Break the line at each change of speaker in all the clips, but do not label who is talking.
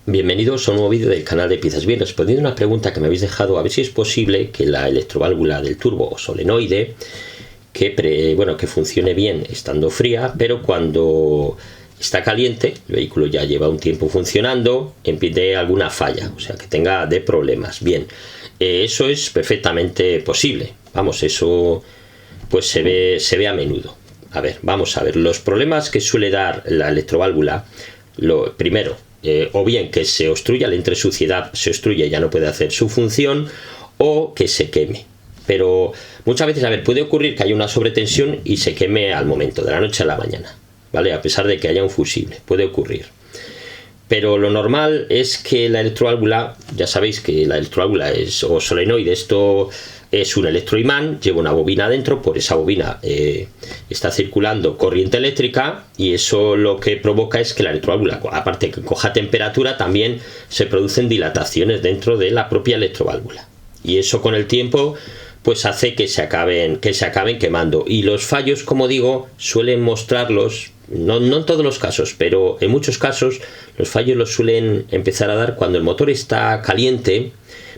Bienvenidos a un nuevo vídeo del canal de Piezas. Bien, respondiendo a una pregunta que me habéis dejado, a ver si es posible que la electroválvula del turbo o solenoide, que funcione bien estando fría, pero cuando está caliente, el vehículo ya lleva un tiempo funcionando, empiece alguna falla, o sea, que tenga de problemas. Bien, eso es perfectamente posible. Vamos, eso pues se ve a menudo. A ver, vamos a ver, los problemas que suele dar la electroválvula, primero, o bien que se obstruya, le entre suciedad, se obstruye y ya no puede hacer su función, o que se queme. Pero muchas veces, a ver, puede ocurrir que haya una sobretensión y se queme al momento, de la noche a la mañana, ¿vale? A pesar de que haya un fusible, puede ocurrir. Pero lo normal es que la electroválvula, ya sabéis que la electroválvula o solenoide, esto es un electroimán, lleva una bobina adentro, por esa bobina está circulando corriente eléctrica y eso lo que provoca es que la electroválvula, aparte que coja temperatura, también se producen dilataciones dentro de la propia electroválvula. Y eso con el tiempo pues hace que se acaben quemando. Y los fallos, como digo, suelen mostrarlos, no en todos los casos, pero en muchos casos los fallos los suelen empezar a dar cuando el motor está caliente.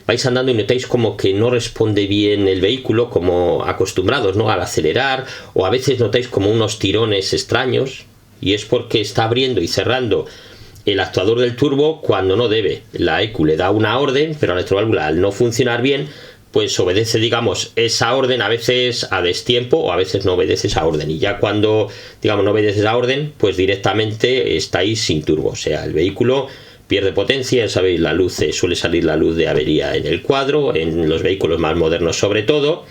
Vais andando y notáis como que no responde bien el vehículo como acostumbrados, ¿no?, al acelerar, o a veces notáis como unos tirones extraños, y es porque está abriendo y cerrando el actuador del turbo cuando no debe. La ECU le da una orden, pero la electroválvula, al no funcionar bien, pues obedece, digamos, esa orden a veces a destiempo, o a veces no obedece esa orden, y ya cuando, digamos, no obedece esa orden, pues directamente estáis sin turbo, o sea, el vehículo pierde potencia. Ya sabéis, la luz, suele salir la luz de avería en el cuadro, en los vehículos más modernos sobre todo.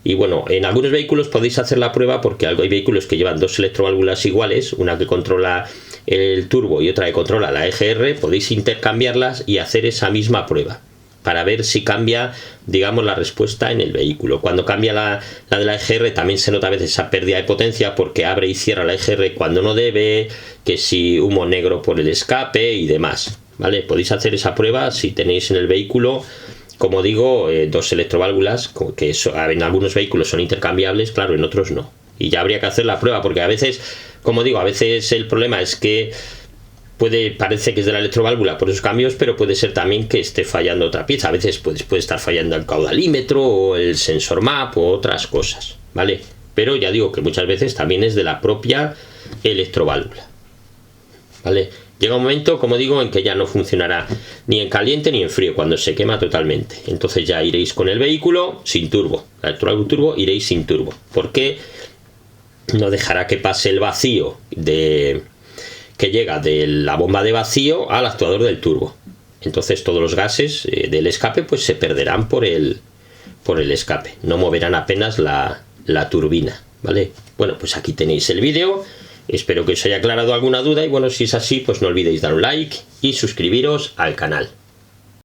Y bueno, en algunos vehículos podéis hacer la prueba, porque hay vehículos que llevan dos electroválvulas iguales, una que controla el turbo y otra que controla la EGR. Podéis intercambiarlas y hacer esa misma prueba para ver si cambia, digamos, la respuesta en el vehículo. Cuando cambia la de la EGR también se nota a veces esa pérdida de potencia, porque abre y cierra la EGR cuando no debe, que si humo negro por el escape y demás, ¿vale? Podéis hacer esa prueba si tenéis en el vehículo, como digo, dos electroválvulas, que en algunos vehículos son intercambiables, claro, en otros no. Y ya habría que hacer la prueba, porque a veces, como digo, a veces el problema es que parece que es de la electroválvula por esos cambios, pero puede ser también que esté fallando otra pieza. A veces puede estar fallando el caudalímetro o el sensor map o otras cosas, ¿vale? Pero ya digo que muchas veces también es de la propia electroválvula, ¿vale? Llega un momento, como digo, en que ya no funcionará ni en caliente ni en frío, cuando se quema totalmente. Entonces ya iréis con el vehículo sin turbo. La electroválvula turbo iréis sin turbo, porque no dejará que pase el vacío que llega de la bomba de vacío al actuador del turbo. Entonces todos los gases del escape pues se perderán por el escape, no moverán apenas la turbina, ¿vale? Bueno, pues aquí tenéis el vídeo, espero que os haya aclarado alguna duda, y bueno, si es así, pues no olvidéis dar un like y suscribiros al canal.